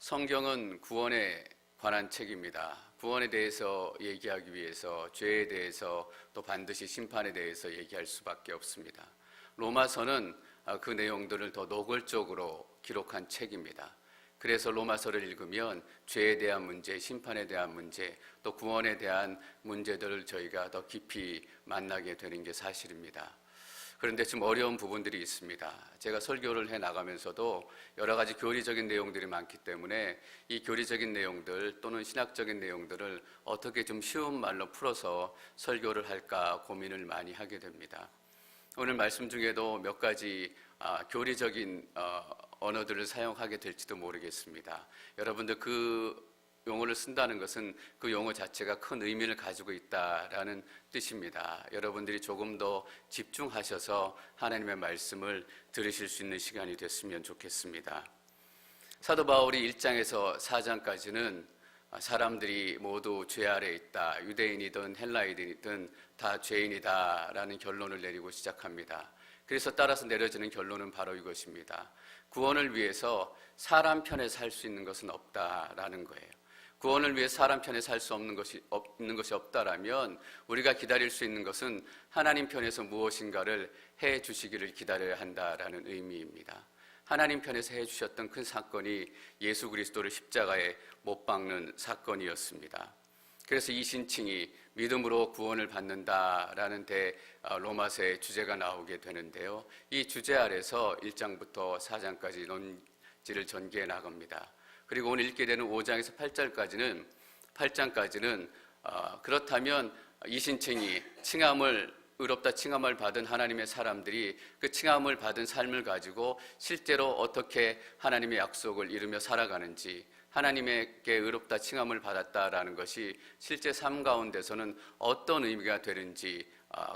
성경은 구원에 관한 책입니다. 구원에 대해서 얘기하기 위해서 죄에 대해서 또 반드시 심판에 대해서 얘기할 수밖에 없습니다. 로마서는 그 내용들을 더 노골적으로 기록한 책입니다. 그래서 로마서를 읽으면 죄에 대한 문제, 심판에 대한 문제, 또 구원에 대한 문제들을 저희가 더 깊이 만나게 되는 게 사실입니다. 그런데 좀 어려운 부분들이 있습니다. 제가 설교를 해 나가면서도 여러 가지 교리적인 내용들이 많기 때문에 이 교리적인 내용들 또는 신학적인 내용들을 어떻게 좀 쉬운 말로 풀어서 설교를 할까 고민을 많이 하게 됩니다. 오늘 말씀 중에도 몇 가지 교리적인 언어들을 사용하게 될지도 모르겠습니다. 여러분들 그 용어를 쓴다는 것은 그 용어 자체가 큰 의미를 가지고 있다라는 뜻입니다. 여러분들이 조금 더 집중하셔서 하나님의 말씀을 들으실 수 있는 시간이 됐으면 좋겠습니다. 사도 바울이 1장에서 4장까지는 사람들이 모두 죄 아래 있다. 유대인이든 헬라인이든 다 죄인이다라는 결론을 내리고 시작합니다. 그래서 따라서 내려지는 결론은 바로 이것입니다. 구원을 위해서 사람 편에 살 수 있는 것은 없다라는 거예요. 구원을 위해 사람 편에 살 수 없는 것이 없다라면 우리가 기다릴 수 있는 것은 하나님 편에서 무엇인가를 해 주시기를 기다려야 한다라는 의미입니다. 하나님 편에서 해 주셨던 큰 사건이 예수 그리스도를 십자가에 못 박는 사건이었습니다. 그래서 이 신칭이 믿음으로 구원을 받는다라는 로마서의 주제가 나오게 되는데요. 이 주제 아래서 1장부터 4장까지 논지를 전개해 나갑니다. 그리고 오늘 읽게 되는 5장에서 8장까지는 그렇다면 이 신칭이 의롭다 칭함을 받은 하나님의 사람들이 그 칭함을 받은 삶을 가지고 실제로 어떻게 하나님의 약속을 이루며 살아가는지, 하나님에게 의롭다 칭함을 받았다라는 것이 실제 삶 가운데서는 어떤 의미가 되는지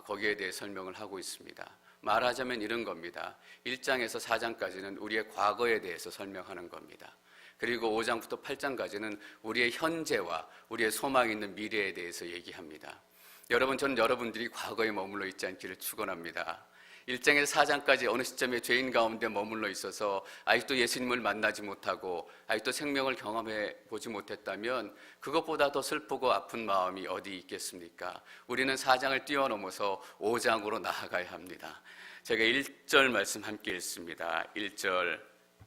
거기에 대해 설명을 하고 있습니다. 말하자면 이런 겁니다. 1장에서 4장까지는 우리의 과거에 대해서 설명하는 겁니다. 그리고 5장부터 8장까지는 우리의 현재와 우리의 소망이 있는 미래에 대해서 얘기합니다. 여러분, 저는 여러분들이 과거에 머물러 있지 않기를 축원합니다. 1장에서 4장까지 어느 시점에 죄인 가운데 머물러 있어서 아직도 예수님을 만나지 못하고 아직도 생명을 경험해 보지 못했다면 그것보다 더 슬프고 아픈 마음이 어디 있겠습니까? 우리는 4장을 뛰어넘어서 5장으로 나아가야 합니다. 제가 1절 말씀 함께 읽습니다. 1절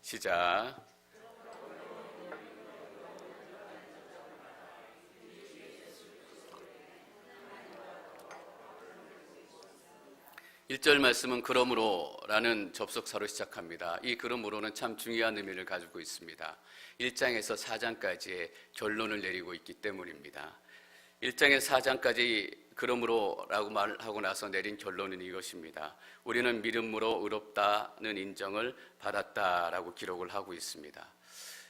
시작. 1절 말씀은 그러므로라는 접속사로 시작합니다. 이 그러므로는 참 중요한 의미를 가지고 있습니다. 1장에서 4장까지의 결론을 내리고 있기 때문입니다. 1장에서 4장까지 그러므로라고 말하고 나서 내린 결론은 이것입니다. 우리는 믿음으로 의롭다는 인정을 받았다라고 기록을 하고 있습니다.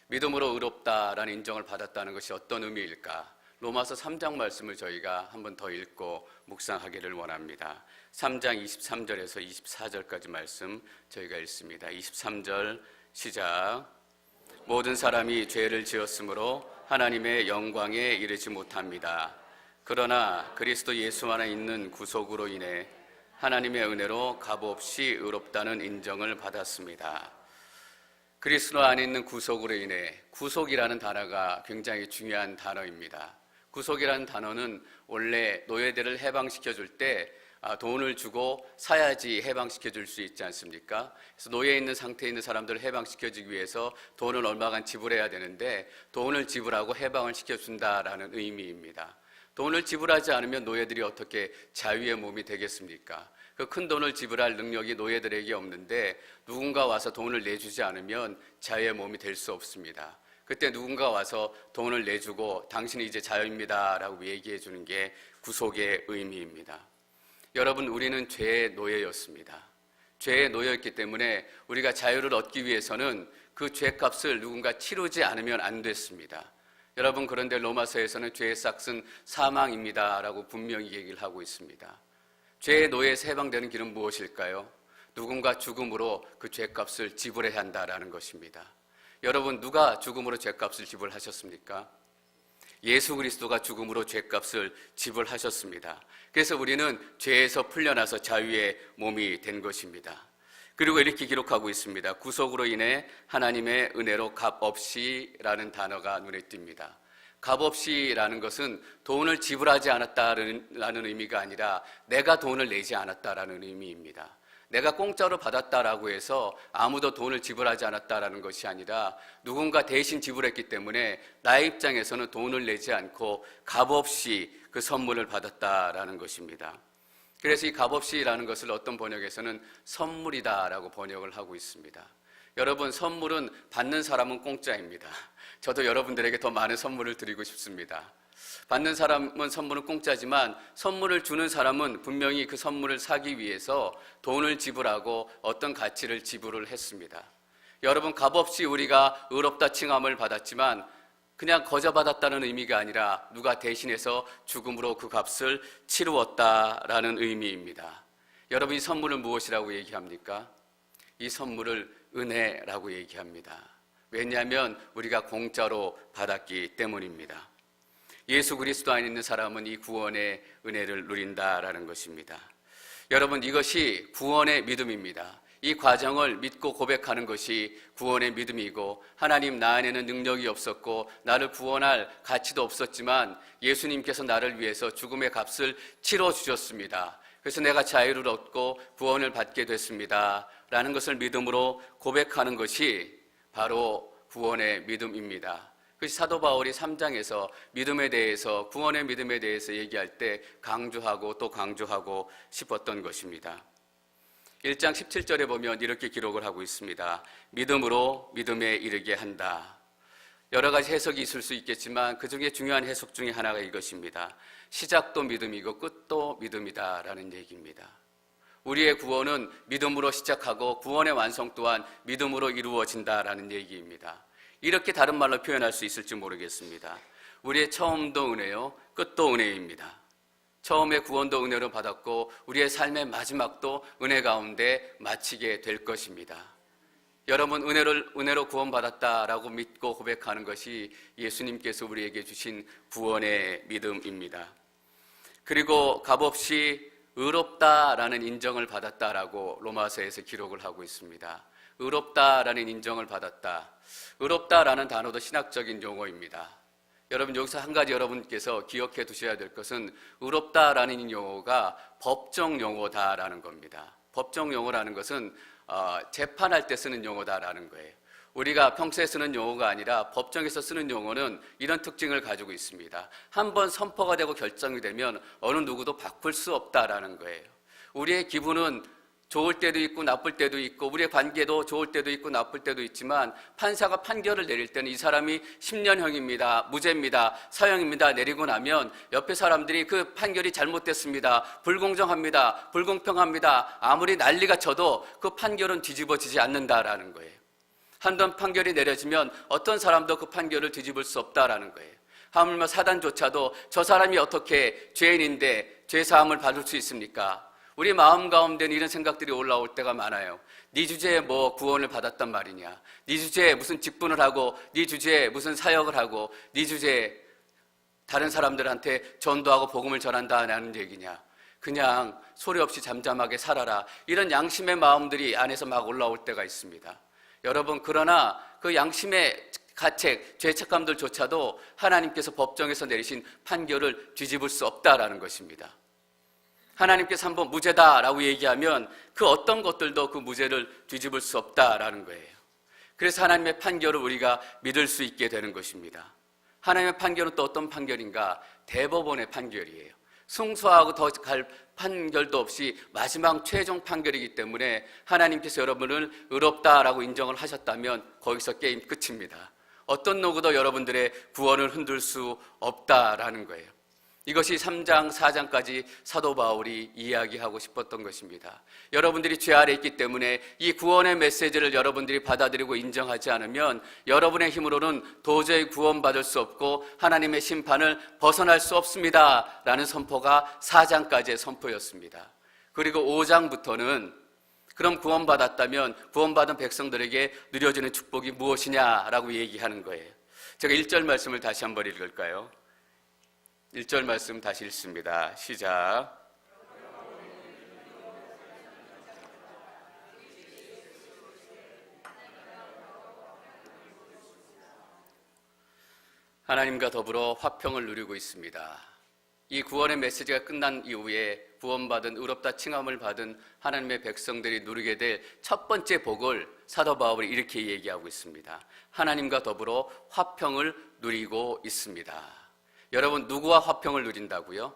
믿음으로 의롭다라는 인정을 받았다는 것이 어떤 의미일까? 로마서 3장 말씀을 저희가 한 번 더 읽고 묵상하기를 원합니다. 3장 23절에서 24절까지 말씀 저희가 읽습니다. 23절 시작. 모든 사람이 죄를 지었으므로 하나님의 영광에 이르지 못합니다. 그러나 그리스도 예수 안에 있는 구속으로 인해 하나님의 은혜로 값없이 의롭다는 인정을 받았습니다. 그리스도 안에 있는 구속으로 인해, 구속이라는 단어가 굉장히 중요한 단어입니다. 구속이라는 단어는 원래 노예들을 해방시켜 줄 때 돈을 주고 사야지 해방시켜 줄 수 있지 않습니까? 그래서 노예에 있는 상태에 있는 사람들을 해방시켜주기 위해서 돈을 얼마간 지불해야 되는데 돈을 지불하고 해방을 시켜준다라는 의미입니다. 돈을 지불하지 않으면 노예들이 어떻게 자유의 몸이 되겠습니까? 그 큰 돈을 지불할 능력이 노예들에게 없는데 누군가 와서 돈을 내주지 않으면 자유의 몸이 될 수 없습니다. 그때 누군가 와서 돈을 내주고 당신이 이제 자유입니다 라고 얘기해 주는 게 구속의 의미입니다. 여러분, 우리는 죄의 노예였습니다. 죄의 노예였기 때문에 우리가 자유를 얻기 위해서는 그 죄값을 누군가 치르지 않으면 안 됐습니다. 여러분, 그런데 로마서에서는 죄의 싹은 사망입니다 라고 분명히 얘기를 하고 있습니다. 죄의 노예에서 해방되는 길은 무엇일까요? 누군가 죽음으로 그 죄값을 지불해야 한다라는 것입니다. 여러분, 누가 죽음으로 죄값을 지불하셨습니까? 예수 그리스도가 죽음으로 죄값을 지불하셨습니다. 그래서 우리는 죄에서 풀려나서 자유의 몸이 된 것입니다. 그리고 이렇게 기록하고 있습니다. 구속으로 인해 하나님의 은혜로 값없이라는 단어가 눈에 띕니다. 값없이라는 것은 돈을 지불하지 않았다라는 의미가 아니라 내가 돈을 내지 않았다라는 의미입니다. 내가 공짜로 받았다라고 해서 아무도 돈을 지불하지 않았다라는 것이 아니라 누군가 대신 지불했기 때문에 나의 입장에서는 돈을 내지 않고 값없이 그 선물을 받았다라는 것입니다. 그래서 이 값없이라는 것을 어떤 번역에서는 선물이다라고 번역을 하고 있습니다. 여러분, 선물은 받는 사람은 공짜입니다. 저도 여러분들에게 더 많은 선물을 드리고 싶습니다. 받는 사람은 선물은 공짜지만 선물을 주는 사람은 분명히 그 선물을 사기 위해서 돈을 지불하고 어떤 가치를 지불을 했습니다. 여러분, 값없이 우리가 의롭다 칭함을 받았지만 그냥 거저 받았다는 의미가 아니라 누가 대신해서 죽음으로 그 값을 치루었다라는 의미입니다. 여러분, 이 선물을 무엇이라고 얘기합니까? 이 선물을 은혜라고 얘기합니다. 왜냐하면 우리가 공짜로 받았기 때문입니다. 예수 그리스도 안에 있는 사람은 이 구원의 은혜를 누린다라는 것입니다. 여러분, 이것이 구원의 믿음입니다. 이 과정을 믿고 고백하는 것이 구원의 믿음이고, 하나님, 나 안에는 능력이 없었고 나를 구원할 가치도 없었지만 예수님께서 나를 위해서 죽음의 값을 치러주셨습니다. 그래서 내가 자유를 얻고 구원을 받게 됐습니다 라는 것을 믿음으로 고백하는 것이 바로 구원의 믿음입니다. 그것이 사도 바울이 3장에서 믿음에 대해서, 구원의 믿음에 대해서 얘기할 때 강조하고 또 강조하고 싶었던 것입니다. 1장 17절에 보면 이렇게 기록을 하고 있습니다. 믿음으로 믿음에 이르게 한다. 여러 가지 해석이 있을 수 있겠지만 그 중에 중요한 해석 중에 하나가 이것입니다. 시작도 믿음이고 끝도 믿음이다라는 얘기입니다. 우리의 구원은 믿음으로 시작하고 구원의 완성 또한 믿음으로 이루어진다라는 얘기입니다. 이렇게 다른 말로 표현할 수 있을지 모르겠습니다. 우리의 처음도 은혜요, 끝도 은혜입니다. 처음에 구원도 은혜로 받았고 우리의 삶의 마지막도 은혜 가운데 마치게 될 것입니다. 여러분, 은혜로 구원받았다라고 믿고 고백하는 것이 예수님께서 우리에게 주신 구원의 믿음입니다. 그리고 값없이 의롭다라는 인정을 받았다라고 로마서에서 기록을 하고 있습니다. 의롭다라는 인정을 받았다. 의롭다라는 단어도 신학적인 용어입니다. 여러분, 여기서 한 가지 여러분께서 기억해 두셔야 될 것은 의롭다라는 용어가 법정 용어다라는 겁니다. 법정 용어라는 것은 재판할 때 쓰는 용어다라는 거예요. 우리가 평소에 쓰는 용어가 아니라 법정에서 쓰는 용어는 이런 특징을 가지고 있습니다. 한번 선포가 되고 결정이 되면 어느 누구도 바꿀 수 없다라는 거예요. 우리의 기분은 좋을 때도 있고 나쁠 때도 있고 우리의 관계도 좋을 때도 있고 나쁠 때도 있지만 판사가 판결을 내릴 때는 이 사람이 10년형입니다, 무죄입니다, 사형입니다 내리고 나면 옆에 사람들이 그 판결이 잘못됐습니다, 불공정합니다, 불공평합니다 아무리 난리가 쳐도 그 판결은 뒤집어지지 않는다라는 거예요. 한번 판결이 내려지면 어떤 사람도 그 판결을 뒤집을 수 없다라는 거예요. 하물며 사단조차도 저 사람이 어떻게 죄인인데 죄사함을 받을 수 있습니까? 우리 마음 가운데는 이런 생각들이 올라올 때가 많아요. 네 주제에 뭐 구원을 받았단 말이냐, 네 주제에 무슨 직분을 하고, 네 주제에 무슨 사역을 하고, 네 주제에 다른 사람들한테 전도하고 복음을 전한다는 얘기냐, 그냥 소리 없이 잠잠하게 살아라, 이런 양심의 마음들이 안에서 막 올라올 때가 있습니다. 여러분, 그러나 그 양심의 가책, 죄책감들조차도 하나님께서 법정에서 내리신 판결을 뒤집을 수 없다라는 것입니다. 하나님께서 한번 무죄다라고 얘기하면 그 어떤 것들도 그 무죄를 뒤집을 수 없다라는 거예요. 그래서 하나님의 판결을 우리가 믿을 수 있게 되는 것입니다. 하나님의 판결은 또 어떤 판결인가? 대법원의 판결이에요. 승소하고 더 갈 판결도 없이 마지막 최종 판결이기 때문에 하나님께서 여러분을 의롭다라고 인정을 하셨다면 거기서 게임 끝입니다. 어떤 누구도 여러분들의 구원을 흔들 수 없다라는 거예요. 이것이 3장, 4장까지 사도 바울이 이야기하고 싶었던 것입니다. 여러분들이 죄 아래 있기 때문에 이 구원의 메시지를 여러분들이 받아들이고 인정하지 않으면 여러분의 힘으로는 도저히 구원받을 수 없고 하나님의 심판을 벗어날 수 없습니다 라는 선포가 4장까지의 선포였습니다. 그리고 5장부터는 그럼 구원받았다면 구원받은 백성들에게 누려지는 축복이 무엇이냐라고 얘기하는 거예요. 제가 1절 말씀을 다시 한번 읽을까요? 1절 말씀 다시 읽습니다. 시작. 하나님과 더불어 화평을 누리고 있습니다. 이 구원의 메시지가 끝난 이후에 구원받은 의롭다 칭함을 받은 하나님의 백성들이 누리게 될 첫 번째 복을 사도 바울이 이렇게 얘기하고 있습니다. 하나님과 더불어 화평을 누리고 있습니다. 여러분, 누구와 화평을 누린다고요?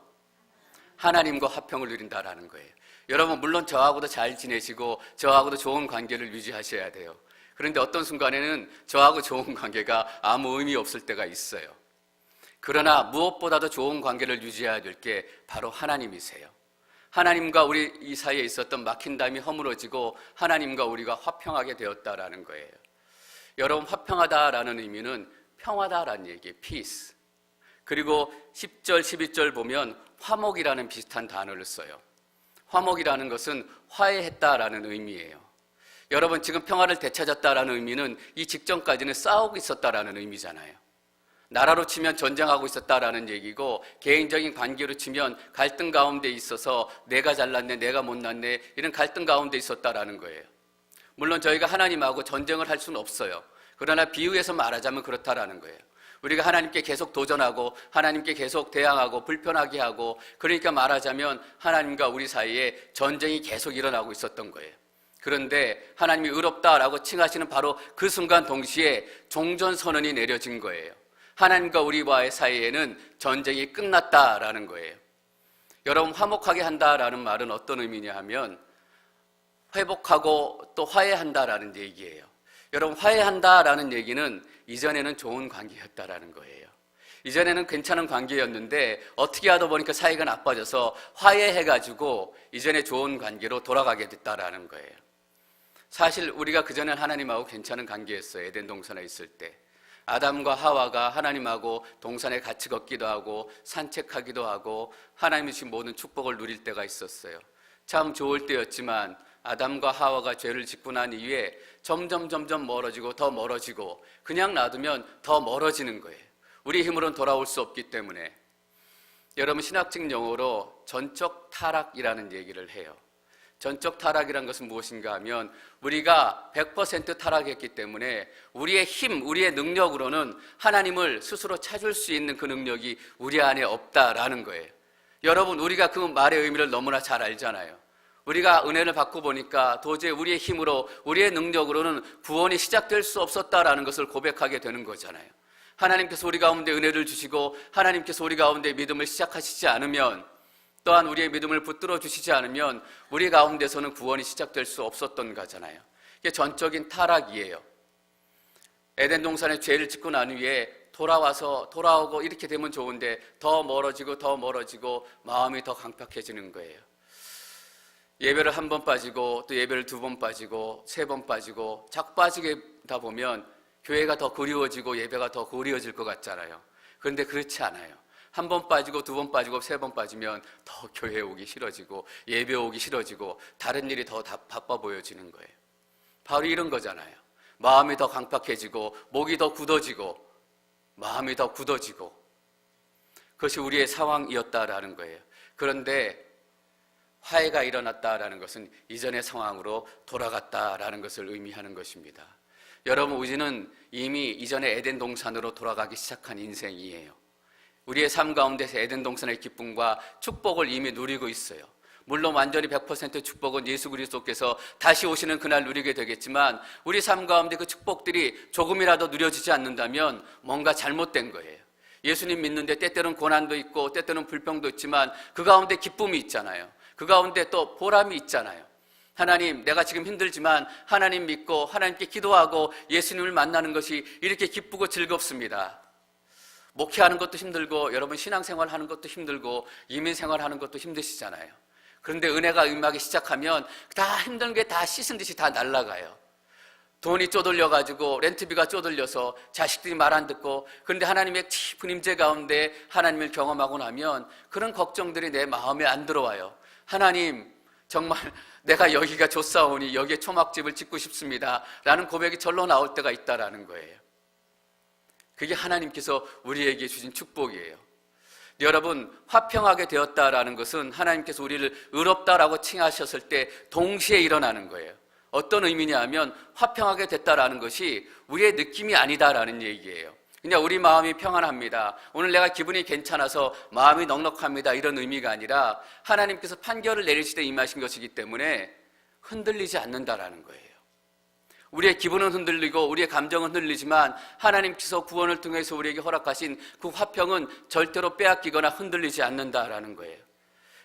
하나님과 화평을 누린다라는 거예요. 여러분, 물론 저하고도 잘 지내시고 저하고도 좋은 관계를 유지하셔야 돼요. 그런데 어떤 순간에는 저하고 좋은 관계가 아무 의미 없을 때가 있어요. 그러나 무엇보다도 좋은 관계를 유지해야 될 게 바로 하나님이세요. 하나님과 우리 이 사이에 있었던 막힌담이 허물어지고 하나님과 우리가 화평하게 되었다라는 거예요. 여러분, 화평하다라는 의미는 평화다라는 얘기예요. peace. 그리고 10절, 11절 보면 화목이라는 비슷한 단어를 써요. 화목이라는 것은 화해했다라는 의미예요. 여러분, 지금 평화를 되찾았다라는 의미는 이 직전까지는 싸우고 있었다라는 의미잖아요. 나라로 치면 전쟁하고 있었다라는 얘기고, 개인적인 관계로 치면 갈등 가운데 있어서 내가 잘났네, 내가 못났네, 이런 갈등 가운데 있었다라는 거예요. 물론 저희가 하나님하고 전쟁을 할 수는 없어요. 그러나 비유해서 말하자면 그렇다라는 거예요. 우리가 하나님께 계속 도전하고 하나님께 계속 대항하고 불편하게 하고, 그러니까 말하자면 하나님과 우리 사이에 전쟁이 계속 일어나고 있었던 거예요. 그런데 하나님이 의롭다라고 칭하시는 바로 그 순간 동시에 종전선언이 내려진 거예요. 하나님과 우리와의 사이에는 전쟁이 끝났다라는 거예요. 여러분, 화목하게 한다라는 말은 어떤 의미냐 하면 회복하고 또 화해한다라는 얘기예요. 여러분, 화해한다라는 얘기는 이전에는 좋은 관계였다라는 거예요. 이전에는 괜찮은 관계였는데 어떻게 하다 보니까 사이가 나빠져서 화해해가지고 이전에 좋은 관계로 돌아가게 됐다라는 거예요. 사실 우리가 그전엔 하나님하고 괜찮은 관계였어요. 에덴 동산에 있을 때 아담과 하와가 하나님하고 동산에 같이 걷기도 하고 산책하기도 하고 하나님이 주신 모든 축복을 누릴 때가 있었어요. 참 좋을 때였지만 아담과 하와가 죄를 짓고 난 이후에 점점 멀어지고 더 멀어지고, 그냥 놔두면 더 멀어지는 거예요. 우리 힘으로는 돌아올 수 없기 때문에. 여러분, 신학적 용어로 전적 타락이라는 얘기를 해요. 전적 타락이라는 것은 무엇인가 하면 우리가 100% 타락했기 때문에 우리의 힘, 우리의 능력으로는 하나님을 스스로 찾을 수 있는 그 능력이 우리 안에 없다라는 거예요. 여러분, 우리가 그 말의 의미를 너무나 잘 알잖아요. 우리가 은혜를 받고 보니까 도저히 우리의 힘으로, 우리의 능력으로는 구원이 시작될 수 없었다라는 것을 고백하게 되는 거잖아요. 하나님께서 우리 가운데 은혜를 주시고 하나님께서 우리 가운데 믿음을 시작하시지 않으면, 또한 우리의 믿음을 붙들어 주시지 않으면 우리 가운데서는 구원이 시작될 수 없었던 거잖아요. 이게 전적인 타락이에요. 에덴 동산에 죄를 짓고 난 후에 돌아오고 이렇게 되면 좋은데 더 멀어지고 마음이 더 강팍해지는 거예요. 예배를 한 번 빠지고 또 예배를 두 번 빠지고 세 번 빠지고 자꾸 빠지다 보면 교회가 더 그리워지고 예배가 더 그리워질 것 같잖아요. 그런데 그렇지 않아요. 한 번 빠지고 두 번 빠지고 세 번 빠지면 더 교회 오기 싫어지고 예배 오기 싫어지고 다른 일이 더 바빠 보여지는 거예요. 바로 이런 거잖아요. 마음이 더 강팍해지고 목이 더 굳어지고 마음이 더 굳어지고, 그것이 우리의 상황이었다라는 거예요. 그런데 화해가 일어났다라는 것은 이전의 상황으로 돌아갔다라는 것을 의미하는 것입니다. 여러분, 우리는 이미 이전의 에덴 동산으로 돌아가기 시작한 인생이에요. 우리의 삶 가운데서 에덴 동산의 기쁨과 축복을 이미 누리고 있어요. 물론 완전히 100% 축복은 예수 그리스도께서 다시 오시는 그날 누리게 되겠지만, 우리 삶 가운데 그 축복들이 조금이라도 누려지지 않는다면 뭔가 잘못된 거예요. 예수님 믿는데 때때로는 고난도 있고 때때로는 불평도 있지만 그 가운데 기쁨이 있잖아요. 그 가운데 또 보람이 있잖아요. 하나님, 내가 지금 힘들지만 하나님 믿고 하나님께 기도하고 예수님을 만나는 것이 이렇게 기쁘고 즐겁습니다. 목회하는 것도 힘들고 여러분 신앙생활 하는 것도 힘들고 이민생활 하는 것도 힘드시잖아요. 그런데 은혜가 임하기 시작하면 다 힘든 게 다 씻은 듯이 다 날아가요. 돈이 쪼들려가지고 렌트비가 쪼들려서 자식들이 말 안 듣고, 그런데 하나님의 깊은 임재 가운데 하나님을 경험하고 나면 그런 걱정들이 내 마음에 안 들어와요. 하나님, 정말 내가 여기가 좋사오니 여기에 초막집을 짓고 싶습니다 라는 고백이 절로 나올 때가 있다라는 거예요. 그게 하나님께서 우리에게 주신 축복이에요. 여러분, 화평하게 되었다라는 것은 하나님께서 우리를 의롭다라고 칭하셨을 때 동시에 일어나는 거예요. 어떤 의미냐 하면 화평하게 됐다라는 것이 우리의 느낌이 아니다라는 얘기예요. 그냥 우리 마음이 평안합니다, 오늘 내가 기분이 괜찮아서 마음이 넉넉합니다, 이런 의미가 아니라 하나님께서 판결을 내리시되 임하신 것이기 때문에 흔들리지 않는다라는 거예요. 우리의 기분은 흔들리고 우리의 감정은 흔들리지만 하나님께서 구원을 통해서 우리에게 허락하신 그 화평은 절대로 빼앗기거나 흔들리지 않는다라는 거예요.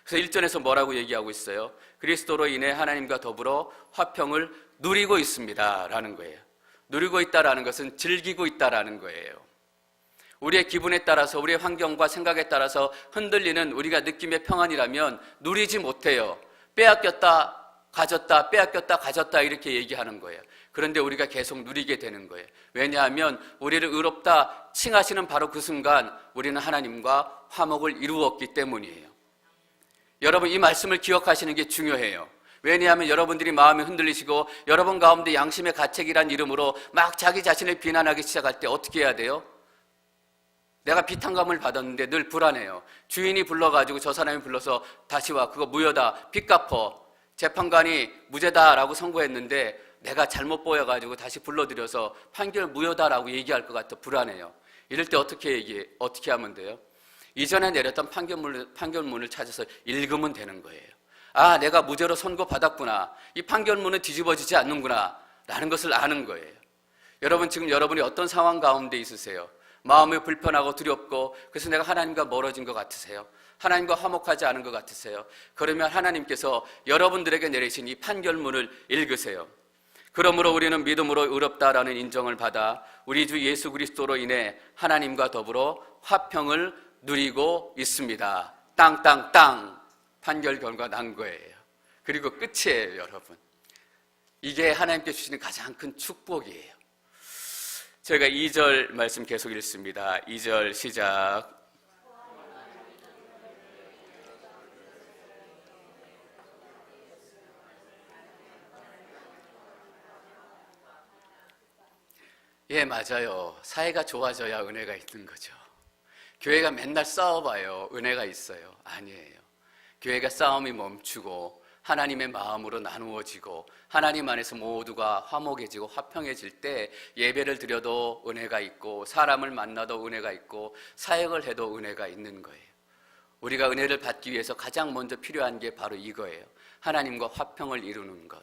그래서 1절에서 뭐라고 얘기하고 있어요? 그리스도로 인해 하나님과 더불어 화평을 누리고 있습니다 라는 거예요. 누리고 있다라는 것은 즐기고 있다라는 거예요. 우리의 기분에 따라서, 우리의 환경과 생각에 따라서 흔들리는 우리가 느낌의 평안이라면 누리지 못해요. 빼앗겼다 가졌다, 빼앗겼다 가졌다, 이렇게 얘기하는 거예요. 그런데 우리가 계속 누리게 되는 거예요. 왜냐하면 우리를 의롭다 칭하시는 바로 그 순간 우리는 하나님과 화목을 이루었기 때문이에요. 여러분, 이 말씀을 기억하시는 게 중요해요. 왜냐하면 여러분들이 마음이 흔들리시고 여러분 가운데 양심의 가책이란 이름으로 막 자기 자신을 비난하기 시작할 때 어떻게 해야 돼요? 내가 비탄감을 받았는데 늘 불안해요. 주인이 불러가지고 저 사람이 불러서 다시 와, 그거 무효다, 빚 갚어. 재판관이 무죄다라고 선고했는데 내가 잘못 보여가지고 다시 불러들여서 판결 무효다라고 얘기할 것 같아 불안해요. 이럴 때 어떻게 하면 돼요? 이전에 내렸던 판결문을 찾아서 읽으면 되는 거예요. 아, 내가 무죄로 선고받았구나, 이 판결문은 뒤집어지지 않는구나 라는 것을 아는 거예요. 여러분, 지금 여러분이 어떤 상황 가운데 있으세요? 마음이 불편하고 두렵고 그래서 내가 하나님과 멀어진 것 같으세요? 하나님과 화목하지 않은 것 같으세요? 그러면 하나님께서 여러분들에게 내리신 이 판결문을 읽으세요. 그러므로 우리는 믿음으로 의롭다라는 인정을 받아 우리 주 예수 그리스도로 인해 하나님과 더불어 화평을 누리고 있습니다. 땅땅땅 판결 결과 난 거예요. 그리고 끝이에요, 여러분. 이게 하나님께 주시는 가장 큰 축복이에요. 저희가 2절 말씀 계속 읽습니다. 2절 시작. 예, 맞아요. 사회가 좋아져야 은혜가 있는 거죠. 교회가 맨날 싸워봐요, 은혜가 있어요? 아니에요. 교회가 싸움이 멈추고 하나님의 마음으로 나누어지고 하나님 안에서 모두가 화목해지고 화평해질 때 예배를 드려도 은혜가 있고 사람을 만나도 은혜가 있고 사역을 해도 은혜가 있는 거예요. 우리가 은혜를 받기 위해서 가장 먼저 필요한 게 바로 이거예요. 하나님과 화평을 이루는 것.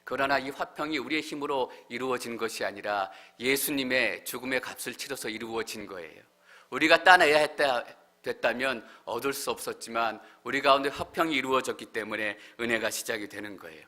그러나 이 화평이 우리의 힘으로 이루어진 것이 아니라 예수님의 죽음의 값을 치러서 이루어진 거예요. 우리가 따내야 됐다면 얻을 수 없었지만 우리 가운데 화평이 이루어졌기 때문에 은혜가 시작이 되는 거예요.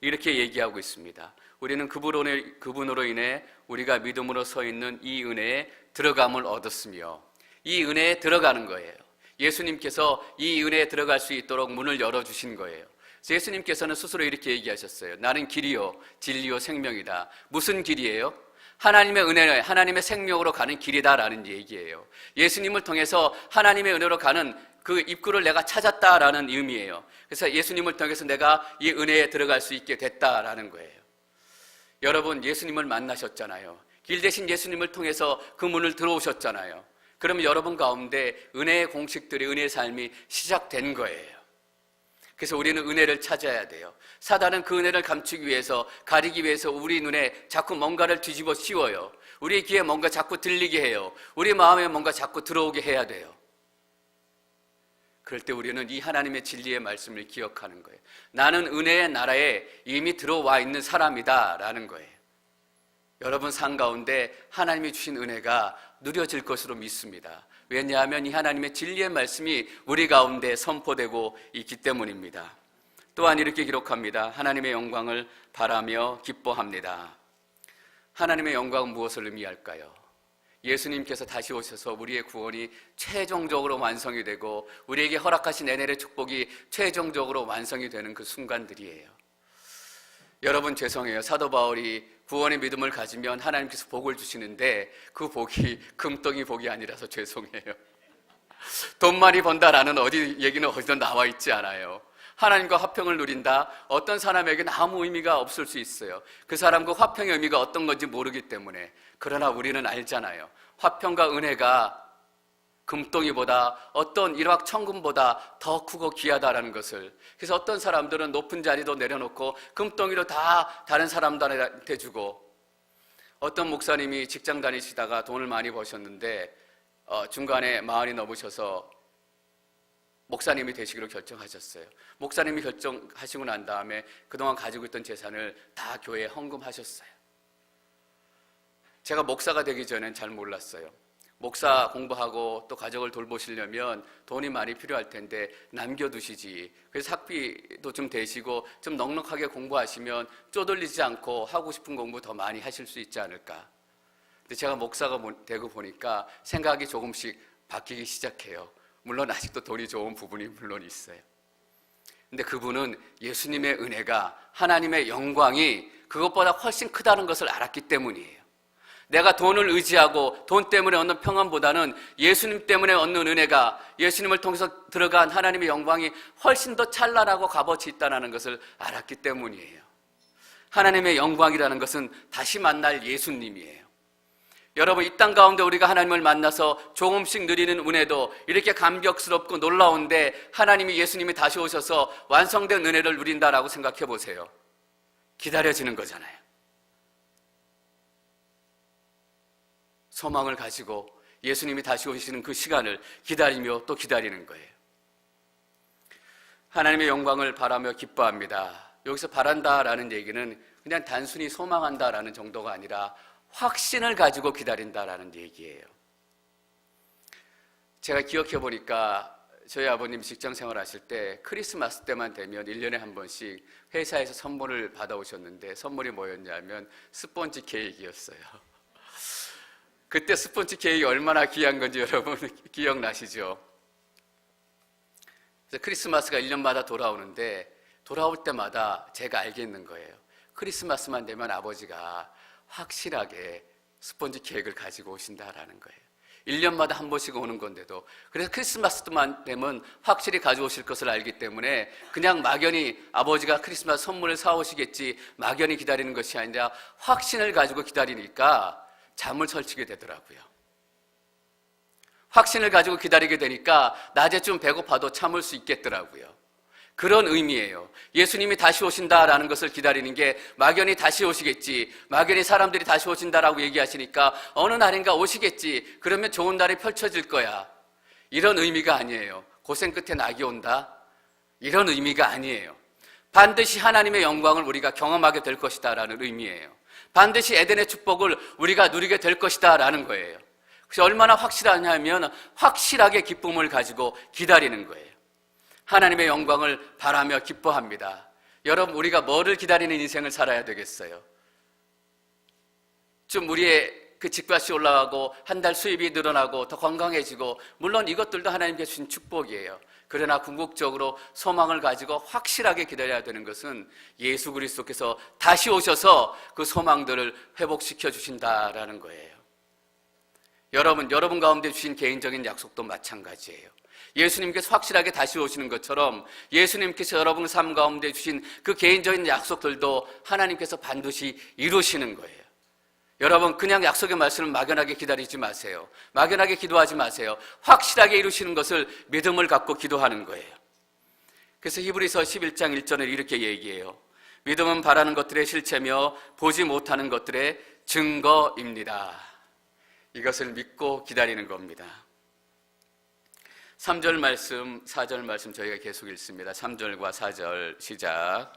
이렇게 얘기하고 있습니다. 우리는 그분으로 인해 우리가 믿음으로 서 있는 이 은혜에 들어감을 얻었으며, 이 은혜에 들어가는 거예요. 예수님께서 이 은혜에 들어갈 수 있도록 문을 열어주신 거예요. 예수님께서는 스스로 이렇게 얘기하셨어요. 나는 길이요 진리요 생명이다. 무슨 길이에요? 하나님의 은혜, 하나님의 생명으로 가는 길이다라는 얘기예요. 예수님을 통해서 하나님의 은혜로 가는 그 입구를 내가 찾았다라는 의미예요. 그래서 예수님을 통해서 내가 이 은혜에 들어갈 수 있게 됐다라는 거예요. 여러분, 예수님을 만나셨잖아요. 길 대신 예수님을 통해서 그 문을 들어오셨잖아요. 그러면 여러분 가운데 은혜의 공식들이, 은혜의 삶이 시작된 거예요. 그래서 우리는 은혜를 찾아야 돼요. 사단은 그 은혜를 감추기 위해서, 가리기 위해서 우리 눈에 자꾸 뭔가를 뒤집어 씌워요. 우리 귀에 뭔가 자꾸 들리게 해요. 우리 마음에 뭔가 자꾸 들어오게 해야 돼요. 그럴 때 우리는 이 하나님의 진리의 말씀을 기억하는 거예요. 나는 은혜의 나라에 이미 들어와 있는 사람이다 라는 거예요. 여러분 삶 가운데 하나님이 주신 은혜가 누려질 것으로 믿습니다. 왜냐하면 이 하나님의 진리의 말씀이 우리 가운데 선포되고 있기 때문입니다. 또한 이렇게 기록합니다. 하나님의 영광을 바라며 기뻐합니다. 하나님의 영광은 무엇을 의미할까요? 예수님께서 다시 오셔서 우리의 구원이 최종적으로 완성이 되고 우리에게 허락하신 은혜의 축복이 최종적으로 완성이 되는 그 순간들이에요. 여러분, 죄송해요. 사도 바울이 구원의 믿음을 가지면 하나님께서 복을 주시는데 그 복이 금덩이 복이 아니라서 죄송해요. 돈 많이 번다라는 얘기는 어디도 나와 있지 않아요. 하나님과 화평을 누린다? 어떤 사람에게는 아무 의미가 없을 수 있어요. 그 사람과 화평의 의미가 어떤 건지 모르기 때문에. 그러나 우리는 알잖아요. 화평과 은혜가 금덩이보다, 어떤 일확천금보다 더 크고 귀하다라는 것을. 그래서 어떤 사람들은 높은 자리도 내려놓고 금덩이로 다 다른 사람들한테 주고, 어떤 목사님이 직장 다니시다가 돈을 많이 버셨는데 중간에 마흔이 넘으셔서 목사님이 되시기로 결정하셨어요. 목사님이 결정하시고 난 다음에 그동안 가지고 있던 재산을 다 교회에 헌금하셨어요. 제가 목사가 되기 전엔 잘 몰랐어요. 목사 공부하고 또 가족을 돌보시려면 돈이 많이 필요할 텐데 남겨두시지. 그래서 학비도 좀 대시고 좀 넉넉하게 공부하시면 쪼들리지 않고 하고 싶은 공부 더 많이 하실 수 있지 않을까. 근데 제가 목사가 되고 보니까 생각이 조금씩 바뀌기 시작해요. 물론 아직도 돈이 좋은 부분이 물론 있어요. 근데 그분은 예수님의 은혜가, 하나님의 영광이 그것보다 훨씬 크다는 것을 알았기 때문이에요. 내가 돈을 의지하고 돈 때문에 얻는 평안보다는 예수님 때문에 얻는 은혜가, 예수님을 통해서 들어간 하나님의 영광이 훨씬 더 찬란하고 값어치 있다는 것을 알았기 때문이에요. 하나님의 영광이라는 것은 다시 만날 예수님이에요. 여러분, 이 땅 가운데 우리가 하나님을 만나서 조금씩 누리는 은혜도 이렇게 감격스럽고 놀라운데 하나님이, 예수님이 다시 오셔서 완성된 은혜를 누린다라고 생각해 보세요. 기다려지는 거잖아요. 소망을 가지고 예수님이 다시 오시는 그 시간을 기다리며 또 기다리는 거예요. 하나님의 영광을 바라며 기뻐합니다. 여기서 바란다라는 얘기는 그냥 단순히 소망한다라는 정도가 아니라 확신을 가지고 기다린다라는 얘기예요. 제가 기억해 보니까 저희 아버님 직장 생활하실 때 크리스마스 때만 되면 1년에 한 번씩 회사에서 선물을 받아오셨는데 선물이 뭐였냐면 스폰지 케이크였어요. 그때 스폰지 케이크 얼마나 귀한 건지 여러분 기억나시죠? 그래서 크리스마스가 1년마다 돌아오는데 돌아올 때마다 제가 알겠는 거예요. 크리스마스만 되면 아버지가 확실하게 스폰지 케이크를 가지고 오신다라는 거예요. 1년마다 한 번씩 오는 건데도. 그래서 크리스마스만 되면 확실히 가져오실 것을 알기 때문에 그냥 막연히 아버지가 크리스마스 선물을 사오시겠지 막연히 기다리는 것이 아니라 확신을 가지고 기다리니까 잠을 설치게 되더라고요. 확신을 가지고 기다리게 되니까 낮에 좀 배고파도 참을 수 있겠더라고요. 그런 의미예요. 예수님이 다시 오신다라는 것을 기다리는 게 막연히 다시 오시겠지, 막연히 사람들이 다시 오신다라고 얘기하시니까 어느 날인가 오시겠지, 그러면 좋은 날이 펼쳐질 거야, 이런 의미가 아니에요. 고생 끝에 낙이 온다, 이런 의미가 아니에요. 반드시 하나님의 영광을 우리가 경험하게 될 것이다라는 의미예요. 반드시 에덴의 축복을 우리가 누리게 될 것이다라는 거예요. 그래서 얼마나 확실하냐면 확실하게 기쁨을 가지고 기다리는 거예요. 하나님의 영광을 바라며 기뻐합니다. 여러분, 우리가 뭐를 기다리는 인생을 살아야 되겠어요? 좀 우리의 그 집값이 올라가고 한 달 수입이 늘어나고 더 건강해지고, 물론 이것들도 하나님께 주신 축복이에요. 그러나 궁극적으로 소망을 가지고 확실하게 기다려야 되는 것은 예수 그리스도께서 다시 오셔서 그 소망들을 회복시켜 주신다라는 거예요. 여러분 가운데 주신 개인적인 약속도 마찬가지예요. 예수님께서 확실하게 다시 오시는 것처럼 예수님께서 여러분 삶 가운데 주신 그 개인적인 약속들도 하나님께서 반드시 이루시는 거예요. 여러분, 그냥 약속의 말씀을 막연하게 기다리지 마세요. 막연하게 기도하지 마세요. 확실하게 이루시는 것을 믿음을 갖고 기도하는 거예요. 그래서 히브리서 11장 1절에 이렇게 얘기해요. 믿음은 바라는 것들의 실체며 보지 못하는 것들의 증거입니다. 이것을 믿고 기다리는 겁니다. 3절 말씀, 4절 말씀 저희가 계속 읽습니다. 3절과 4절 시작.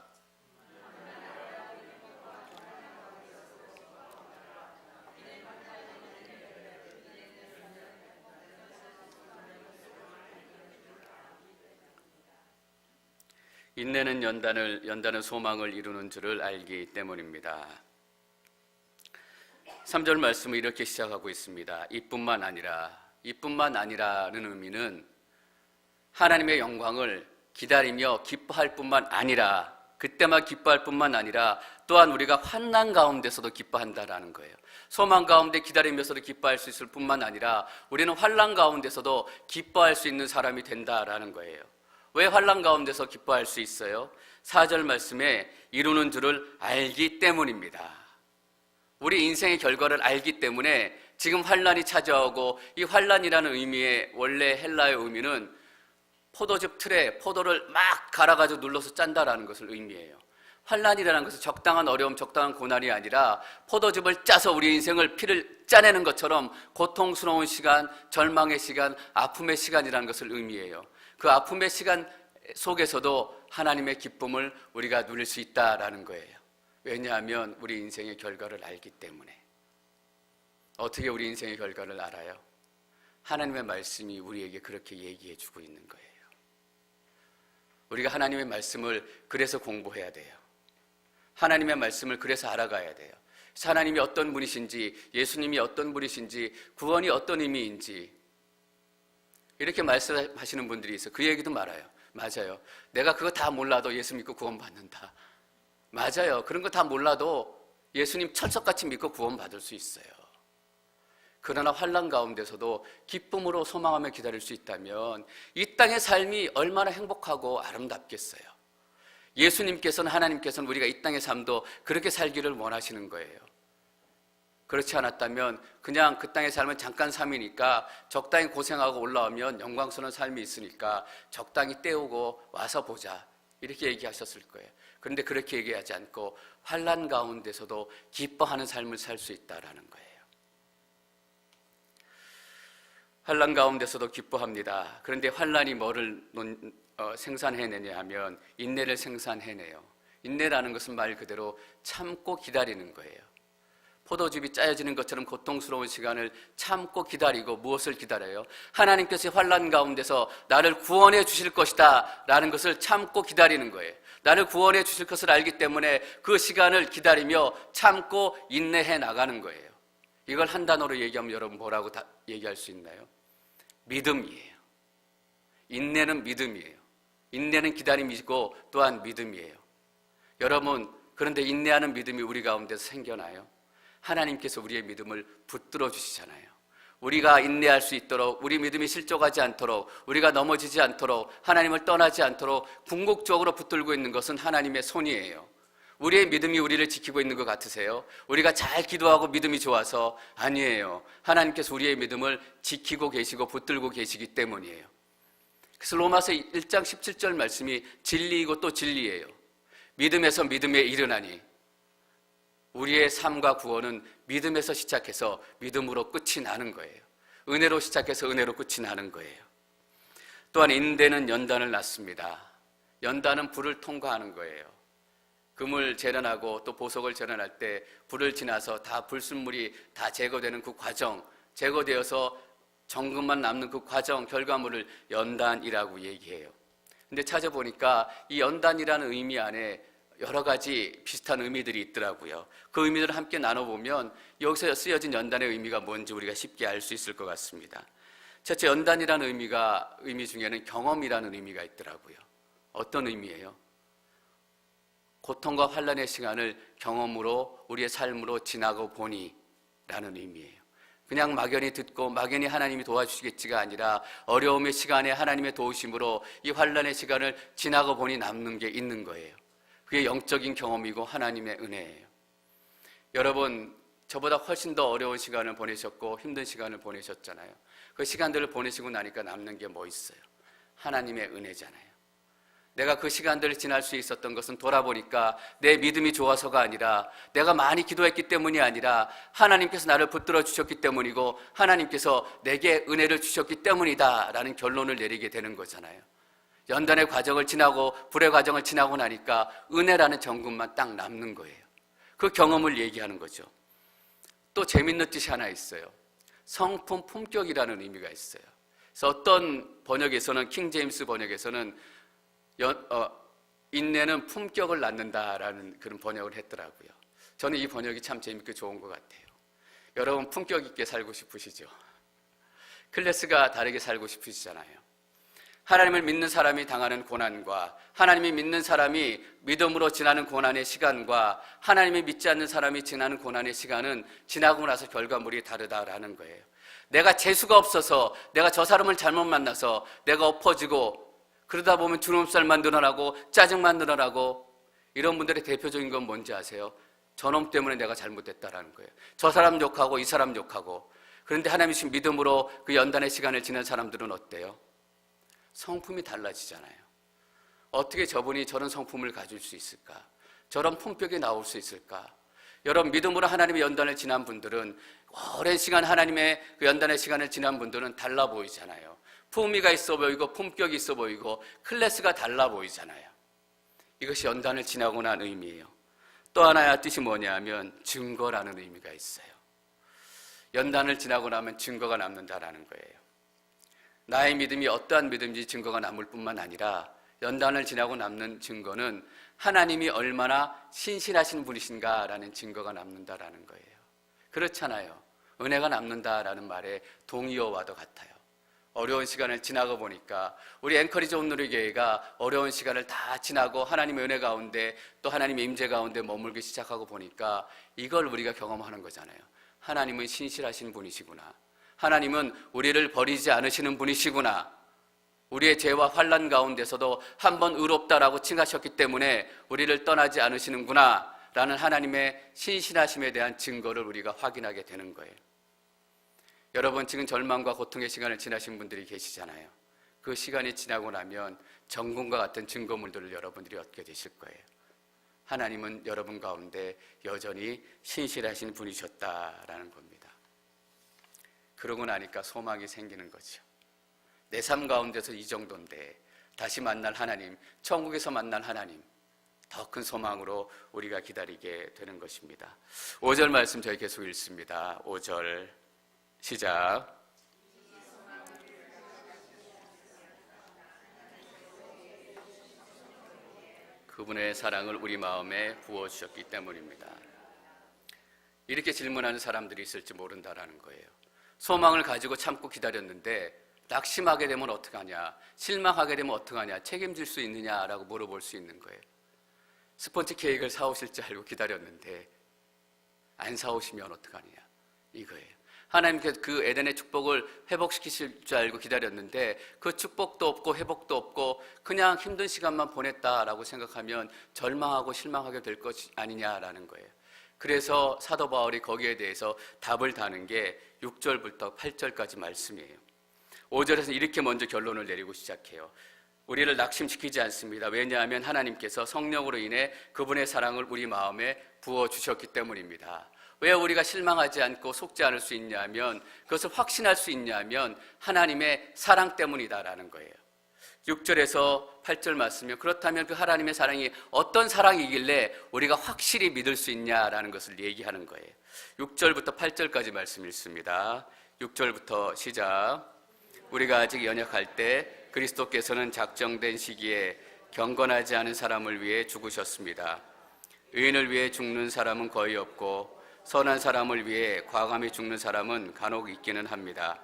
인내는 연단은 소망을 이루는 줄을 알기 때문입니다. 3절 말씀을 이렇게 시작하고 있습니다. 이뿐만 아니라는 의미는 하나님의 영광을 기다리며 기뻐할 뿐만 아니라, 그때만 기뻐할 뿐만 아니라 또한 우리가 환난 가운데서도 기뻐한다라는 거예요. 소망 가운데 기다리면서도 기뻐할 수 있을 뿐만 아니라 우리는 환난 가운데서도 기뻐할 수 있는 사람이 된다라는 거예요. 왜 환난 가운데서 기뻐할 수 있어요? 4절 말씀에 이루는 줄을 알기 때문입니다. 우리 인생의 결과를 알기 때문에 지금 환난이 찾아오고, 이 환난이라는 의미의 원래 헬라의 의미는 포도즙 틀에 포도를 막 갈아가지고 눌러서 짠다라는 것을 의미해요. 환난이라는 것은 적당한 어려움, 적당한 고난이 아니라 포도즙을 짜서 우리 인생을 피를 짜내는 것처럼 고통스러운 시간, 절망의 시간, 아픔의 시간이라는 것을 의미해요. 그 아픔의 시간 속에서도 하나님의 기쁨을 우리가 누릴 수 있다라는 거예요. 왜냐하면 우리 인생의 결과를 알기 때문에. 어떻게 우리 인생의 결과를 알아요? 하나님의 말씀이 우리에게 그렇게 얘기해 주고 있는 거예요. 우리가 하나님의 말씀을 그래서 공부해야 돼요. 하나님의 말씀을 그래서 알아가야 돼요. 하나님이 어떤 분이신지, 예수님이 어떤 분이신지, 구원이 어떤 의미인지 이렇게 말씀하시는 분들이 있어요. 그 얘기도 맞아요. 내가 그거 다 몰라도 예수 믿고 구원 받는다. 맞아요. 그런 거 다 몰라도 예수님 철석같이 믿고 구원 받을 수 있어요. 그러나 환난 가운데서도 기쁨으로 소망하며 기다릴 수 있다면 이 땅의 삶이 얼마나 행복하고 아름답겠어요. 예수님께서는, 하나님께서는 우리가 이 땅의 삶도 그렇게 살기를 원하시는 거예요. 그렇지 않았다면 그냥 그 땅의 삶은 잠깐 삶이니까 적당히 고생하고 올라오면 영광스러운 삶이 있으니까 적당히 때우고 와서 보자 이렇게 얘기하셨을 거예요. 그런데 그렇게 얘기하지 않고 환난 가운데서도 기뻐하는 삶을 살 수 있다라는 거예요. 환난 가운데서도 기뻐합니다. 그런데 환난이 뭐를 생산해내냐 하면 인내를 생산해내요. 인내라는 것은 말 그대로 참고 기다리는 거예요. 포도즙이 짜여지는 것처럼 고통스러운 시간을 참고 기다리고 무엇을 기다려요? 하나님께서 환난 가운데서 나를 구원해 주실 것이다 라는 것을 참고 기다리는 거예요. 나를 구원해 주실 것을 알기 때문에 그 시간을 기다리며 참고 인내해 나가는 거예요. 이걸 한 단어로 얘기하면 여러분 뭐라고 얘기할 수 있나요? 믿음이에요. 인내는 믿음이에요. 인내는 기다림이고 또한 믿음이에요. 여러분, 그런데 인내하는 믿음이 우리 가운데서 생겨나요? 하나님께서 우리의 믿음을 붙들어 주시잖아요. 우리가 인내할 수 있도록, 우리 믿음이 실족하지 않도록, 우리가 넘어지지 않도록, 하나님을 떠나지 않도록 궁극적으로 붙들고 있는 것은 하나님의 손이에요. 우리의 믿음이 우리를 지키고 있는 것 같으세요? 우리가 잘 기도하고 믿음이 좋아서? 아니에요. 하나님께서 우리의 믿음을 지키고 계시고 붙들고 계시기 때문이에요. 그래서 로마서 1장 17절 말씀이 진리이고 또 진리예요. 믿음에서 믿음에 이르나니. 우리의 삶과 구원은 믿음에서 시작해서 믿음으로 끝이 나는 거예요. 은혜로 시작해서 은혜로 끝이 나는 거예요. 또한 인대는 연단을 낳습니다. 연단은 불을 통과하는 거예요. 금을 재련하고 또 보석을 재련할 때 불을 지나서 다 불순물이 다 제거되는 그 과정, 제거되어서 정금만 남는 그 과정, 결과물을 연단이라고 얘기해요. 근데 찾아보니까 이 연단이라는 의미 안에 여러 가지 비슷한 의미들이 있더라고요. 그 의미들을 함께 나눠보면 여기서 쓰여진 연단의 의미가 뭔지 우리가 쉽게 알 수 있을 것 같습니다. 첫째, 연단이라는 의미 중에는 경험이라는 의미가 있더라고요. 어떤 의미예요? 고통과 환난의 시간을 경험으로 우리의 삶으로 지나고 보니 라는 의미예요. 그냥 막연히 듣고 막연히 하나님이 도와주시겠지가 아니라 어려움의 시간에 하나님의 도우심으로 이 환난의 시간을 지나고 보니 남는 게 있는 거예요. 그게 영적인 경험이고 하나님의 은혜예요. 여러분, 저보다 훨씬 더 어려운 시간을 보내셨고 힘든 시간을 보내셨잖아요. 그 시간들을 보내시고 나니까 남는 게 뭐 있어요? 하나님의 은혜잖아요. 내가 그 시간들을 지날 수 있었던 것은 돌아보니까 내 믿음이 좋아서가 아니라 내가 많이 기도했기 때문이 아니라 하나님께서 나를 붙들어 주셨기 때문이고 하나님께서 내게 은혜를 주셨기 때문이다 라는 결론을 내리게 되는 거잖아요. 연단의 과정을 지나고 불의 과정을 지나고 나니까 은혜라는 정금만 딱 남는 거예요. 그 경험을 얘기하는 거죠. 또 재밌는 뜻이 하나 있어요. 성품, 품격이라는 의미가 있어요. 그래서 어떤 번역에서는, 킹제임스 번역에서는 인내는 품격을 낳는다라는 그런 번역을 했더라고요. 저는 이 번역이 참 재밌게 좋은 것 같아요. 여러분, 품격 있게 살고 싶으시죠? 클래스가 다르게 살고 싶으시잖아요. 하나님을 믿는 사람이 당하는 고난과 하나님이 믿는 사람이 믿음으로 지나는 고난의 시간과 하나님이 믿지 않는 사람이 지나는 고난의 시간은 지나고 나서 결과물이 다르다라는 거예요. 내가 재수가 없어서, 내가 저 사람을 잘못 만나서 내가 엎어지고 그러다 보면 주름살만 늘어나고 짜증만 늘어나고, 이런 분들의 대표적인 건 뭔지 아세요? 저놈 때문에 내가 잘못됐다라는 거예요. 저 사람 욕하고 이 사람 욕하고. 그런데 하나님이 주신 믿음으로 그 연단의 시간을 지낸 사람들은 어때요? 성품이 달라지잖아요. 어떻게 저분이 저런 성품을 가질 수 있을까? 저런 품격이 나올 수 있을까? 여러분, 믿음으로 하나님의 연단을 지난 분들은, 오랜 시간 하나님의 그 연단의 시간을 지난 분들은 달라 보이잖아요. 품위가 있어 보이고 품격이 있어 보이고 클래스가 달라 보이잖아요. 이것이 연단을 지나고 난 의미예요. 또 하나의 뜻이 뭐냐면 증거라는 의미가 있어요. 연단을 지나고 나면 증거가 남는다라는 거예요. 나의 믿음이 어떠한 믿음인지 증거가 남을 뿐만 아니라 연단을 지나고 남는 증거는 하나님이 얼마나 신실하신 분이신가라는 증거가 남는다라는 거예요. 그렇잖아요. 은혜가 남는다라는 말에 동의어와도 같아요. 어려운 시간을 지나고 보니까 우리 앵커리지 온누리교회가 어려운 시간을 다 지나고 하나님의 은혜 가운데 또 하나님의 임재 가운데 머물기 시작하고 보니까 이걸 우리가 경험하는 거잖아요. 하나님은 신실하신 분이시구나. 하나님은 우리를 버리지 않으시는 분이시구나. 우리의 죄와 환난 가운데서도 한번 의롭다라고 칭하셨기 때문에 우리를 떠나지 않으시는구나 라는 하나님의 신실하심에 대한 증거를 우리가 확인하게 되는 거예요. 여러분, 지금 절망과 고통의 시간을 지나신 분들이 계시잖아요. 그 시간이 지나고 나면 정금과 같은 증거물들을 여러분들이 얻게 되실 거예요. 하나님은 여러분 가운데 여전히 신실하신 분이셨다라는 겁니다. 그러고 나니까 소망이 생기는 거죠. 내 삶 가운데서 이 정도인데 다시 만날 하나님, 천국에서 만날 하나님, 더 큰 소망으로 우리가 기다리게 되는 것입니다. 5절 말씀 저희 계속 읽습니다. 5절 시작. 그분의 사랑을 우리 마음에 부어주셨기 때문입니다. 이렇게 질문하는 사람들이 있을지 모른다라는 거예요. 소망을 가지고 참고 기다렸는데 낙심하게 되면 어떡하냐, 실망하게 되면 어떡하냐, 책임질 수 있느냐라고 물어볼 수 있는 거예요. 스폰지 케이크를 사오실 줄 알고 기다렸는데 안 사오시면 어떡하냐, 이거예요. 하나님께서 그 에덴의 축복을 회복시키실 줄 알고 기다렸는데 그 축복도 없고 회복도 없고 그냥 힘든 시간만 보냈다라고 생각하면 절망하고 실망하게 될 것이 아니냐라는 거예요. 그래서 사도 바울이 거기에 대해서 답을 다는 게 6절부터 8절까지 말씀이에요. 5절에서 이렇게 먼저 결론을 내리고 시작해요. 우리를 낙심시키지 않습니다. 왜냐하면 하나님께서 성령으로 인해 그분의 사랑을 우리 마음에 부어주셨기 때문입니다. 왜 우리가 실망하지 않고 속지 않을 수 있냐면, 그것을 확신할 수 있냐면 하나님의 사랑 때문이다라는 거예요. 6절에서 8절 말씀이요. 그렇다면 그 하나님의 사랑이 어떤 사랑이길래 우리가 확실히 믿을 수 있냐라는 것을 얘기하는 거예요. 6절부터 8절까지 말씀 읽습니다. 6절부터 시작. 우리가 아직 연약할 때 그리스도께서는 작정된 시기에 경건하지 않은 사람을 위해 죽으셨습니다. 의인을 위해 죽는 사람은 거의 없고 선한 사람을 위해 과감히 죽는 사람은 간혹 있기는 합니다.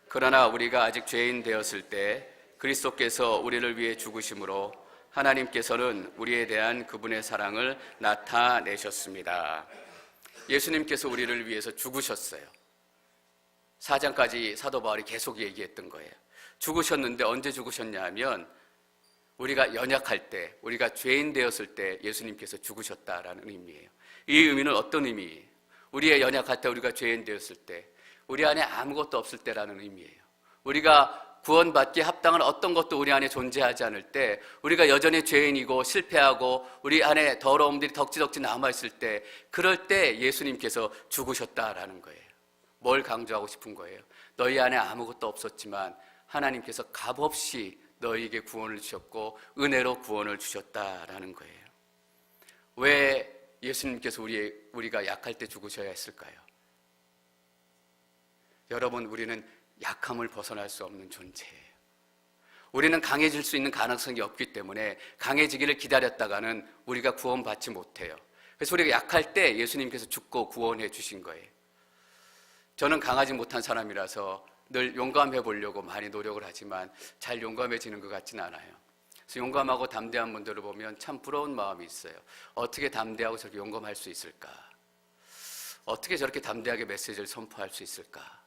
그러나 우리가 아직 죄인 되었을 때 그리스도께서 우리를 위해 죽으심으로 하나님께서는 우리에 대한 그분의 사랑을 나타내셨습니다. 예수님께서 우리를 위해서 죽으셨어요. 4장까지 사도 바울이 계속 얘기했던 거예요. 죽으셨는데 언제 죽으셨냐 하면 우리가 연약할 때, 우리가 죄인 되었을 때 예수님께서 죽으셨다라는 의미예요. 이 의미는 어떤 의미예요? 우리의 연약할 때, 우리가 죄인 되었을 때, 우리 안에 아무것도 없을 때라는 의미예요. 우리가 구원받기에 합당한 어떤 것도 우리 안에 존재하지 않을 때, 우리가 여전히 죄인이고 실패하고 우리 안에 더러움들이 덕지덕지 남아있을 때, 그럴 때 예수님께서 죽으셨다라는 거예요. 뭘 강조하고 싶은 거예요? 너희 안에 아무것도 없었지만 하나님께서 값없이 너희에게 구원을 주셨고 은혜로 구원을 주셨다라는 거예요. 왜 예수님께서 우리가 약할 때 죽으셔야 했을까요? 여러분, 우리는 약함을 벗어날 수 없는 존재예요. 우리는 강해질 수 있는 가능성이 없기 때문에 강해지기를 기다렸다가는 우리가 구원받지 못해요. 그래서 우리가 약할 때 예수님께서 죽고 구원해 주신 거예요. 저는 강하지 못한 사람이라서 늘 용감해 보려고 많이 노력을 하지만 잘 용감해지는 것 같지는 않아요. 그래서 용감하고 담대한 분들을 보면 참 부러운 마음이 있어요. 어떻게 담대하고 저렇게 용감할 수 있을까? 어떻게 저렇게 담대하게 메시지를 선포할 수 있을까?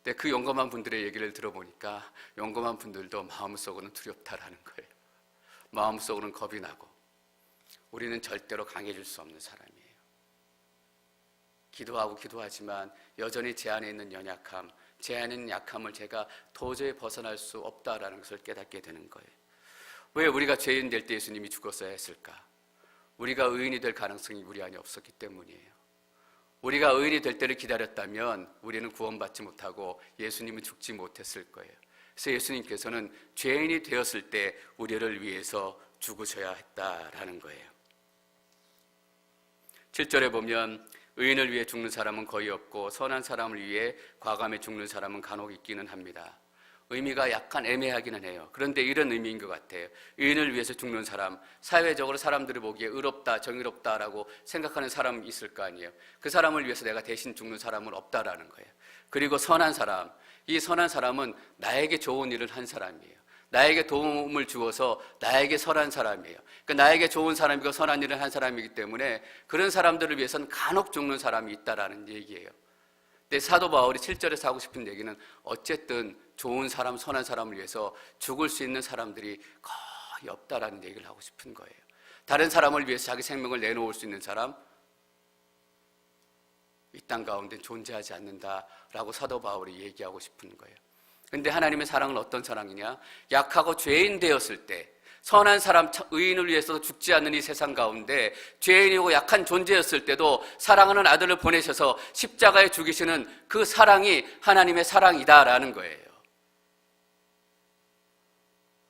근데 그 용감한 분들의 얘기를 들어보니까 용감한 분들도 마음속으로는 두렵다라는 거예요. 마음속으로는 겁이 나고 우리는 절대로 강해질 수 없는 사람이에요. 기도하고 기도하지만 여전히 제 안에 있는 연약함, 제 안에 있는 약함을 제가 도저히 벗어날 수 없다라는 것을 깨닫게 되는 거예요. 왜 우리가 죄인 될 때 예수님이 죽었어야 했을까? 우리가 의인이 될 가능성이 우리 안에 없었기 때문이에요. 우리가 의인이 될 때를 기다렸다면 우리는 구원받지 못하고 예수님은 죽지 못했을 거예요. 그래서 예수님께서는 죄인이 되었을 때 우리를 위해서 죽으셔야 했다라는 거예요. 7절에 보면 의인을 위해 죽는 사람은 거의 없고 선한 사람을 위해 과감히 죽는 사람은 간혹 있기는 합니다. 의미가 약간 애매하기는 해요. 그런데 이런 의미인 것 같아요. 의인을 위해서 죽는 사람, 사회적으로 사람들이 보기에 의롭다, 정의롭다라고 생각하는 사람이 있을 거 아니에요. 그 사람을 위해서 내가 대신 죽는 사람은 없다라는 거예요. 그리고 선한 사람, 이 선한 사람은 나에게 좋은 일을 한 사람이에요. 나에게 도움을 주어서 나에게 선한 사람이에요. 그러니까 나에게 좋은 사람이고 선한 일을 한 사람이기 때문에 그런 사람들을 위해서는 간혹 죽는 사람이 있다라는 얘기예요. 근데 사도 바울이 7절에서 하고 싶은 얘기는 어쨌든 좋은 사람, 선한 사람을 위해서 죽을 수 있는 사람들이 거의 없다라는 얘기를 하고 싶은 거예요. 다른 사람을 위해서 자기 생명을 내놓을 수 있는 사람, 이 땅 가운데 존재하지 않는다라고 사도 바울이 얘기하고 싶은 거예요. 그런데 하나님의 사랑은 어떤 사랑이냐? 약하고 죄인 되었을 때 선한 사람, 의인을 위해서 죽지 않는 이 세상 가운데 죄인이고 약한 존재였을 때도 사랑하는 아들을 보내셔서 십자가에 죽이시는 그 사랑이 하나님의 사랑이다라는 거예요.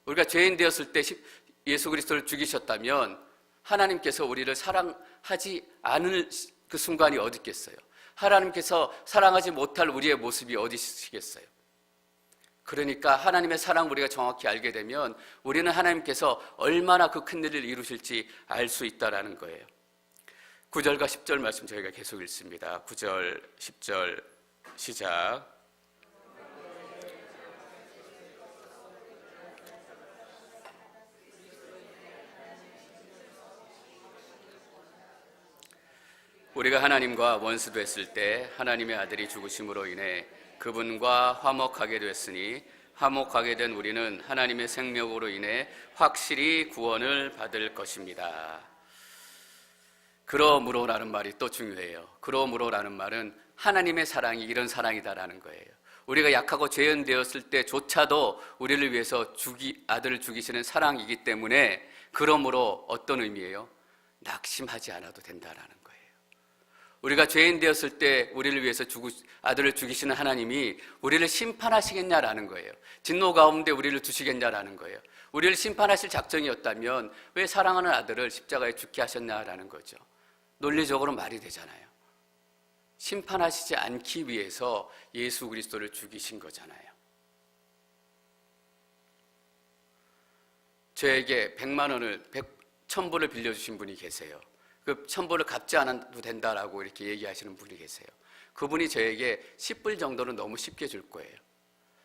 우리가 죄인 되었을 때 예수 그리스도를 죽이셨다면 하나님께서 우리를 사랑하지 않을 그 순간이 어디 있겠어요? 하나님께서 사랑하지 못할 우리의 모습이 어디 있겠어요? 그러니까 하나님의 사랑 우리가 정확히 알게 되면 우리는 하나님께서 얼마나 그 큰 일을 이루실지 알 수 있다라는 거예요. 9절과 10절 말씀 저희가 계속 읽습니다. 9절, 10절 시작. 우리가 하나님과 원수 됐을 때 하나님의 아들이 죽으심으로 인해 그분과 화목하게 됐으니 화목하게 된 우리는 하나님의 생명으로 인해 확실히 구원을 받을 것입니다. 그러므로라는 말이 또 중요해요. 그러므로라는 말은 하나님의 사랑이 이런 사랑이다라는 거예요. 우리가 약하고 죄인 되었을 때조차도 우리를 위해서 아들을 죽이시는 사랑이기 때문에 그러므로 어떤 의미예요? 낙심하지 않아도 된다라는 거예요. 우리가 죄인 되었을 때 우리를 위해서 아들을 죽이시는 하나님이 우리를 심판하시겠냐라는 거예요. 진노 가운데 우리를 두시겠냐라는 거예요. 우리를 심판하실 작정이었다면 왜 사랑하는 아들을 십자가에 죽게 하셨냐라는 거죠. 논리적으로 말이 되잖아요. 심판하시지 않기 위해서 예수 그리스도를 죽이신 거잖아요. 저에게 100만 원을 1,000불을 빌려주신 분이 계세요. 그 1,000불을 갚지 않아도 된다라고 이렇게 얘기하시는 분이 계세요. 그분이 저에게 10불 정도는 너무 쉽게 줄 거예요.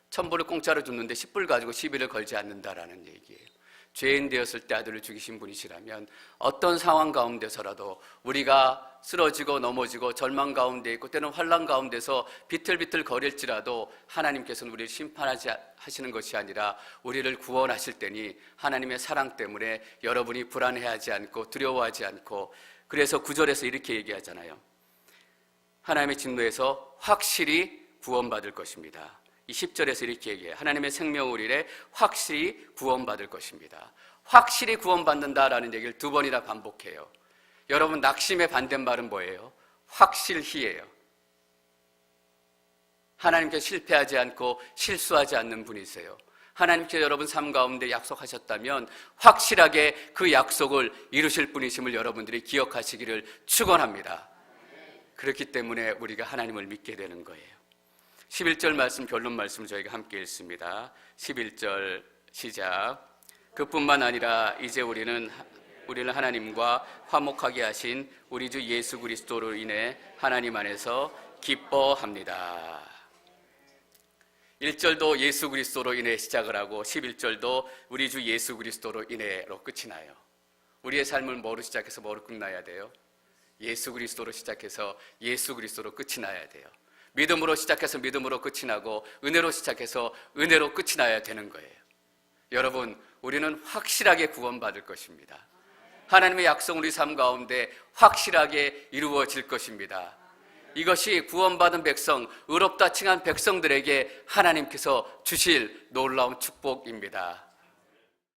1,000불을 공짜로 줬는데 10불 가지고 시비를 걸지 않는다라는 얘기예요. 죄인 되었을 때 아들을 죽이신 분이시라면 어떤 상황 가운데서라도 우리가 쓰러지고 넘어지고 절망 가운데 있고 때는 환난 가운데서 비틀비틀 거릴지라도 하나님께서는 우리를 심판하시는 것이 아니라 우리를 구원하실 때니 하나님의 사랑 때문에 여러분이 불안해하지 않고 두려워하지 않고, 그래서 9절에서 이렇게 얘기하잖아요. 하나님의 진노에서 확실히 구원받을 것입니다. 이 10절에서 이렇게 얘기해요. 하나님의 생명을 이래 확실히 구원받을 것입니다. 확실히 구원받는다라는 얘기를 2번이나 반복해요. 여러분, 낙심의 반대말은 뭐예요? 확실히예요. 하나님께 실패하지 않고 실수하지 않는 분이세요. 하나님께 여러분 삶 가운데 약속하셨다면 확실하게 그 약속을 이루실 분이심을 여러분들이 기억하시기를 축원합니다. 그렇기 때문에 우리가 하나님을 믿게 되는 거예요. 11절 말씀, 결론 말씀을 저희가 함께 읽습니다. 11절 시작. 그뿐만 아니라 이제 우리는 하나님과 화목하게 하신 우리 주 예수 그리스도로 인해 하나님 안에서 기뻐합니다. 1절도 예수 그리스도로 인해 시작을 하고 11절도 우리 주 예수 그리스도로 인해로 끝이 나요. 우리의 삶을 뭐로 시작해서 뭐로 끝나야 돼요? 예수 그리스도로 시작해서 예수 그리스도로 끝이 나야 돼요. 믿음으로 시작해서 믿음으로 끝이 나고 은혜로 시작해서 은혜로 끝이 나야 되는 거예요. 여러분, 우리는 확실하게 구원받을 것입니다. 하나님의 약속 우리 삶 가운데 확실하게 이루어질 것입니다. 이것이 구원받은 백성, 의롭다 칭한 백성들에게 하나님께서 주실 놀라운 축복입니다.